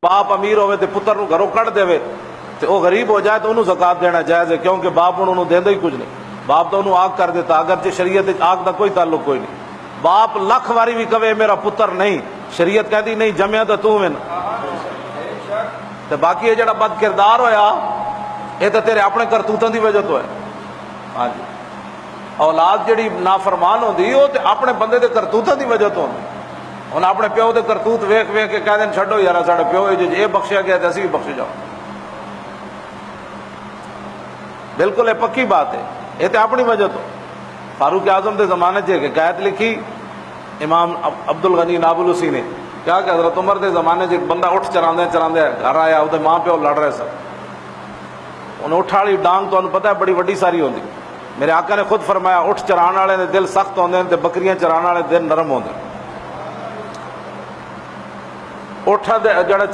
बाप अमीर होवे ते पुत्र नूं घरों कढ़ देवे ते वह गरीब हो जाए तो उन्होंने ज़कात देना जायज़ है, क्योंकि बाप उन्होंने देंदा ही कुछ नहीं। बाप तो उन्होंने आग कर देता, अगरचे शरीयत आग का कोई ताल्लुक कोई नहीं। बाप लख वारी भी कवे मेरा पुत्र नहीं, शरीयत कहती नहीं जमया तो तू मैन। तो बाकी ये जड़ा बद किरदार होया ये तो तेरे अपने करतूतों की वजह तो है। हाँ जी, औलाद जी नाफरमान होती वो तो अपने बंदे के करतूतों की वजह तो होती। उन्हें अपने प्यो के करतूत वेख वेख के कह दें छो यार साढ़े प्यो ये बख्शिया गया तो असी भी बख्शे जाओ। बिल्कुल ये पक्की बात है, ये तो अपनी वजह तो। फारूक आजम के जमाने से हिकायत लिखी इमाम अब्दुल गनी नाबुलूसी ने, क्या कि हजरत उमर के जमाने से एक बंदा उठ चरांदे चरांदे घर आया, उसके माँ प्यो लड़ रहे सब। उन्हें उठ वाली डांग तो पता है बड़ी वड्डी सारी होती। मेरे आका ने खुद फरमाया उठ चराने वाले के दिल सख्त होंगे तो बकरियां चराने वाले दिल नरम होंगे। उठ जड़ा